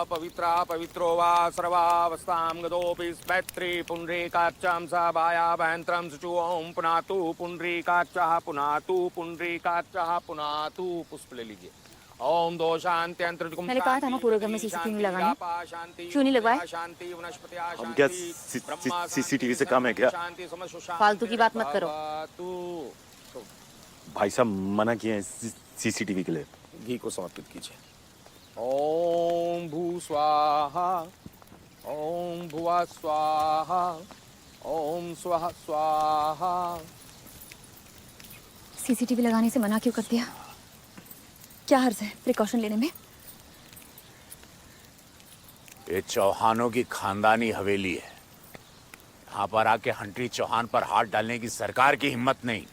पवित्रा पवित्रो वा सर्वावस्थां गतोऽपि स्पैत्री पुण्डरीकाक्षां सा भायाभयन्त्रं शुचु ओम पुनातु पुण्डरीकाक्षः पुनातु पुण्डरीकाक्षः पुनातु। पुष्प ले लीजिए। ओम दो शांति अंतरिकुम। मैंने कहा था ना पूरे घर में सीसीटीवी लगाने, क्यों नहीं लगवाए? हम क्या सीसीटीवी से काम है क्या? फालतू की बात मत करो। भाई साहब मना किए हैं सीसीटीवी के लिए। घी को समर्पित कीजिए। ओम भू स्वाहा ओम भुवा स्वाहा ओम स्वः स्वाहा। सीसीटीवी लगाने से मना क्यों कर दिया? क्या हर्ज है प्रिकॉशन लेने में? ये चौहानों की खानदानी हवेली है। यहाँ पर आके हंटरी चौहान पर हाथ डालने की सरकार की हिम्मत नहीं,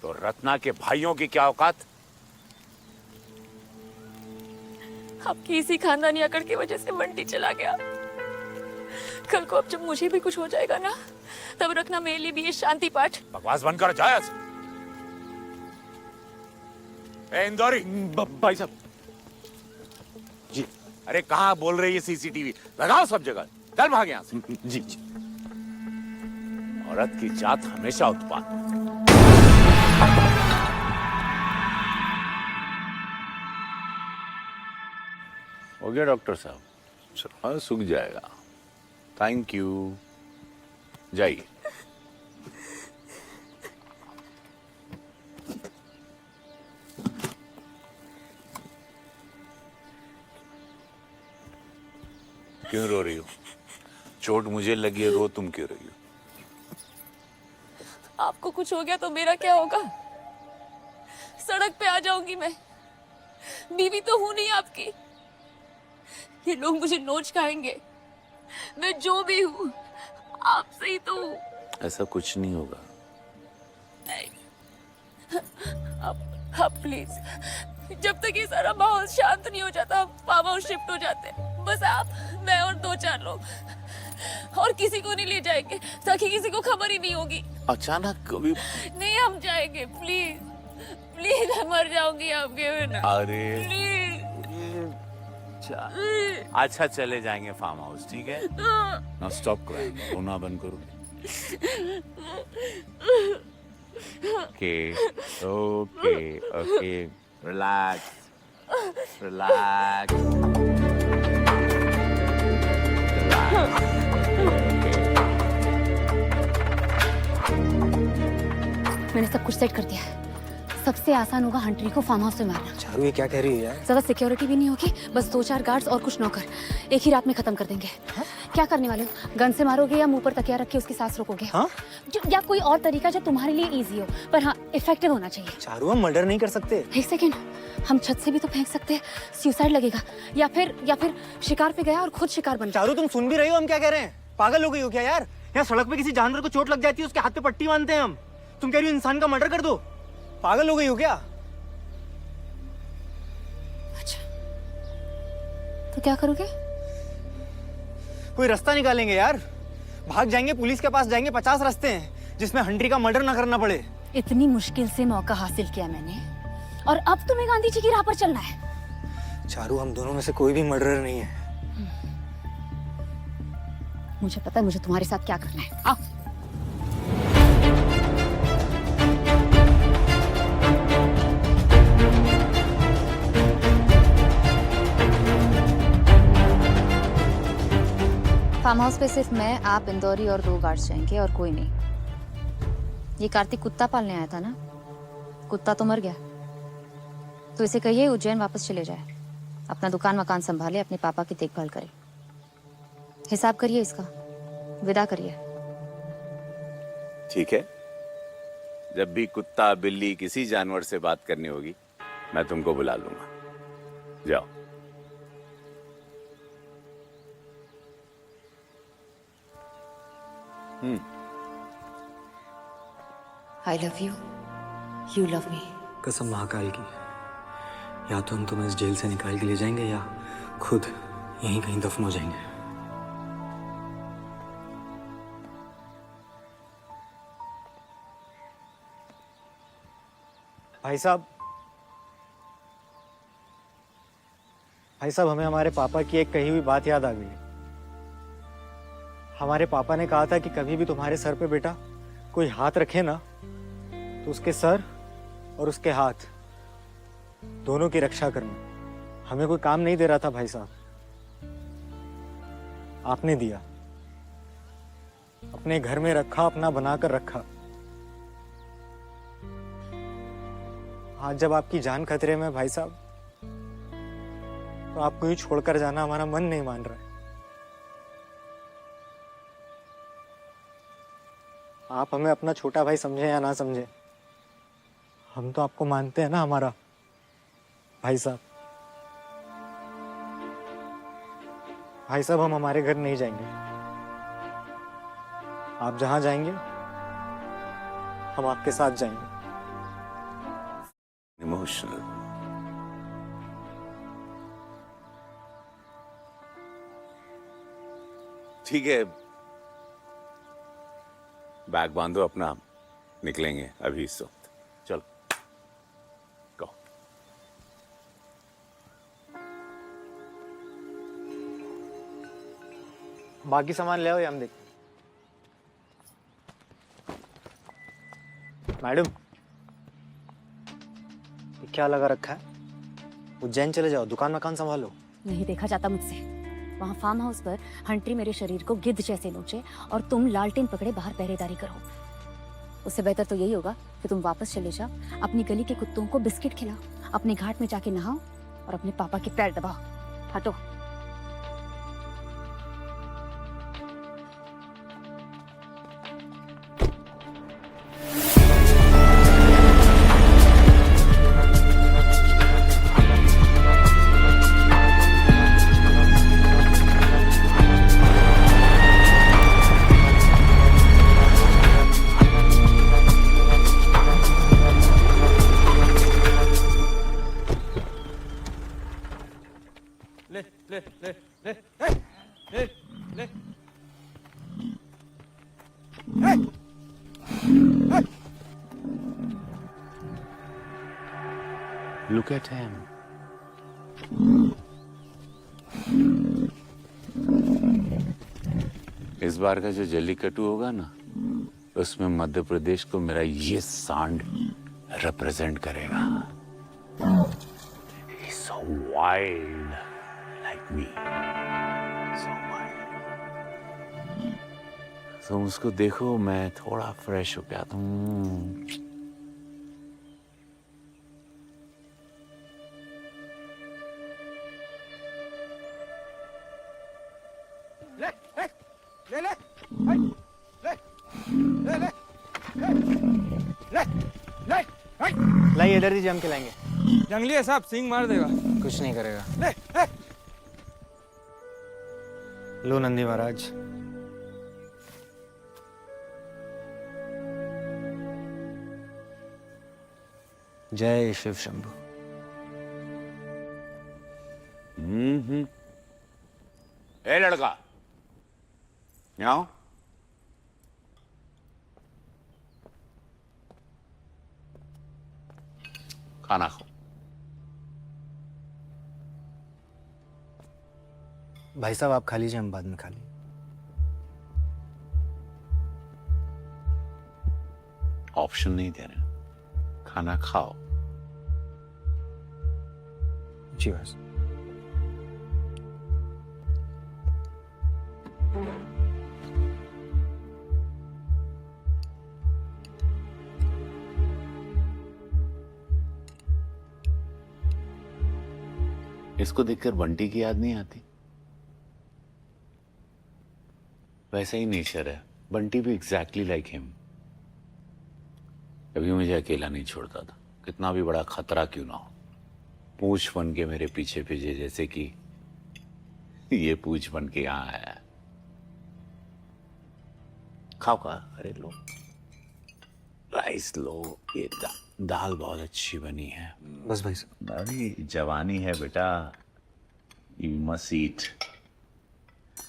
तो रत्ना के भाइयों की क्या औकात? आपकी इसी खानदानी अकड़ की वजह से मंडी चला गया। कल को अब जब मुझे भी कुछ हो जाएगा ना, तब रखना मेरे लिए भी ये शांति पाठ। बकवास बंद कर जाए। इंदौरी भाई साहब जी। अरे कहाँ बोल रही है सीसीटीवी? लगाओ सब जगह। चल भाग यहाँ से। जी जी। औरत की जात हमेशा उत्पात। हो गया डॉक्टर साहब? हाँ सूख जाएगा। Thank you. जाइए। क्यों रो रही हो? चोट मुझे लगी है, रो तुम क्यों रही हो? आपको कुछ हो गया तो मेरा क्या होगा? सड़क पे आ जाऊंगी मैं। बीवी तो हूं नहीं आपकी। ये लोग मुझे नोच खाएंगे। मैं जो भी हूँ आपसे ही तो हूँ। ऐसा कुछ नहीं होगा। आप प्लीज, जब तक ये सारा माहौल शांत नहीं हो जाता, हम फार्म हाउस शिफ्ट हो जाते हैं। बस आप, मैं और 2-4 लोग, और किसी को नहीं ले जाएंगे ताकि किसी को खबर ही नहीं होगी। अचानक कभी नहीं, हम जाएंगे। प्लीज प्लीज, मैं मर जाऊंगी आपके बिना। अरे प्लीज। अच्छा चले जाएंगे फार्म हाउस, ठीक है? Now stop crying. रोना बंद करो। Okay okay okay, relax relax मैंने सब कुछ सेट कर दिया है। सबसे आसान होगा हंटरी को फार्म हाउस से मारना। चारू ये क्या कह रही है यार? ज्यादा सिक्योरिटी भी नहीं होगी, बस 2-4 गार्ड्स और कुछ नौकर एक ही रात में खत्म कर देंगे। क्या करने वाले हो? गन से मारोगे या मुंह पर तकिया रख के उसकी सांस रोकोगे? या कोई और तरीका जो तुम्हारे लिए इजी हो, पर हाँ इफेक्टिव होना चाहिए। चारू हम मर्डर नहीं कर सकते। एक सेकेंड, हम छत से भी तो फेंक सकते हैं, सुसाइड लगेगा। या फिर शिकार पे गया और खुद शिकार बन। चारू तुम सुन भी रही हो हम क्या कह रहे हैं? पागल हो गई हो क्या यार? यहाँ सड़क पे किसी जानवर को चोट लग जाती है, उसके हाथ पे पट्टी बांधते हैं हम। तुम कह रही हो इंसान का मर्डर कर दो? पागल हो गई हो क्या? अच्छा, तो क्या करोगे? कोई रास्ता निकालेंगे यार। भाग जाएंगे, पुलिस के पास जाएंगे। 50 रास्ते हैं जिसमें हंटरी का मर्डर ना करना पड़े। इतनी मुश्किल से मौका हासिल किया मैंने, और अब तुम्हें गांधी जी की राह पर चलना है। चारू हम दोनों में से कोई भी मर्डरर नहीं है। मुझे पता है मुझे तुम्हारे साथ क्या करना है। आओ। फार्म हाउस पे सिर्फ मैं, आप, इंदौरी और 2 गार्ड्स जाएंगे और कोई नहीं। ये कार्तिक कुत्ता पालने आया था ना, कुत्ता तो मर गया, तो इसे कहिए उज्जैन वापस चले जाए, अपना दुकान मकान संभाले, अपने पापा की देखभाल करे। हिसाब करिए इसका, विदा करिए। ठीक है। जब भी कुत्ता बिल्ली किसी जानवर से बात करनी होगी, मैं तुमको बुला लूंगा। जाओ। I love you, you love me. कसम महाकाल की, या तो हम तुम्हें इस जेल से निकाल के ले जाएंगे या खुद यहीं कहीं दफन हो जाएंगे। भाई साहब, भाई साहब, हमें हमारे पापा की एक कही हुई बात याद आ गई। हमारे पापा ने कहा था कि कभी भी तुम्हारे सर पे बेटा कोई हाथ रखे ना, तो उसके सर और उसके हाथ दोनों की रक्षा करना। हमें कोई काम नहीं दे रहा था भाई साहब, आपने दिया। अपने घर में रखा, अपना बनाकर रखा। आज जब आपकी जान खतरे में भाई साहब, तो आपको ही छोड़कर जाना हमारा मन नहीं मान रहा है। आप हमें अपना छोटा भाई समझे या ना समझे, हम तो आपको मानते हैं ना हमारा भाई साहब। भाई साहब, हम हमारे घर नहीं जाएंगे। आप जहां जाएंगे हम आपके साथ जाएंगे। इमोशनल। ठीक है, बैग बांधो अपना, निकलेंगे अभी इस वक्त। चलो गो। बाकी सामान ले आओ या हम देखें। मैडम, ये क्या लगा रखा है? उज्जैन चले जाओ, दुकान मकान संभालो। नहीं देखा जाता मुझसे। वहाँ फार्म हाउस पर हंट्री मेरे शरीर को गिद्ध जैसे नोचे और तुम लालटेन पकड़े बाहर पहरेदारी करो। उससे बेहतर तो यही होगा कि तुम वापस चले जाओ, अपनी गली के कुत्तों को बिस्किट खिलाओ, अपने घाट में जाके नहाओ और अपने पापा के पैर दबाओ। हटो। Look at him. इस बार का जो जल्लीकट्टू होगा ना, उसमें मध्य प्रदेश को मेरा ये सांड रिप्रेजेंट करेगा। He's so wild, like me. So wild. तुम उसको देखो, मैं थोड़ा फ्रेश हो गया। तुम लाइए, इधर दीजिए, हम खिलाएंगे। जंगली है साहब, सींग मार देगा। कुछ नहीं करेगा। ले, ले। लो नंदी महाराज। जय शिव शंभु। ए लड़का, यहाँ आओ। खाना खाओ। भाई साहब, आप खा लीजिए, हम बाद में खा लेंगे। ऑप्शन नहीं दे रहे, खाना खाओ। जी बस। इसको देखकर बंटी की याद नहीं आती? वैसा ही नेचर है, बंटी भी एग्जैक्टली लाइक हिम। कभी मुझे अकेला नहीं छोड़ता था, कितना भी बड़ा खतरा क्यों ना हो। पूंछ बन के मेरे पीछे भेजे, जैसे कि ये पूंछ बन के यहाँ आया। खाओ का, अरे लो राइस लो, ये दाल बहुत अच्छी बनी है। बस भाई साहब। अरे जवानी है बेटा, यू मस्ट ईट।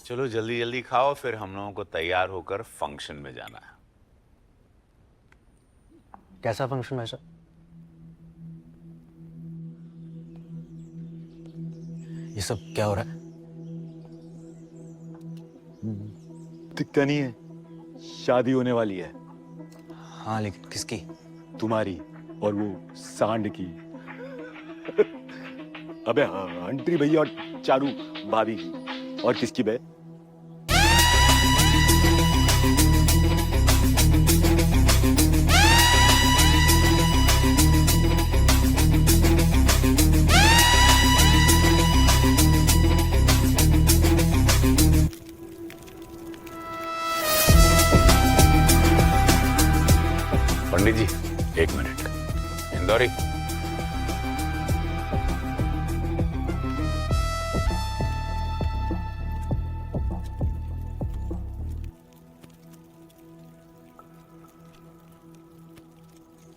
चलो जल्दी जल्दी खाओ, फिर हम लोगों को तैयार होकर फंक्शन में जाना है। कैसा फंक्शन भाई साहब? ये सब क्या हो रहा है? दिखता नहीं है, शादी होने वाली है हाँ, लेकिन किसकी? तुम्हारी और वो सांड की। अबे हाँ, हंट्री भैया और चारू भाभी की। और किसकी बे? पंडित जी, एक मिनट। इंदौरी,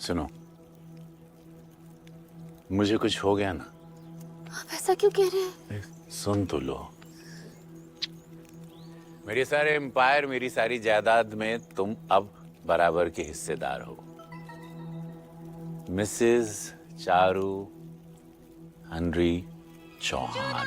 सुनो, मुझे कुछ हो गया ना, आप ऐसा क्यों कह रहे हैं? सुन तो लो। मेरे सारे एम्पायर, मेरी सारी जायदाद में तुम अब बराबर के हिस्सेदार हो। Mrs Charu Henry Chauhan.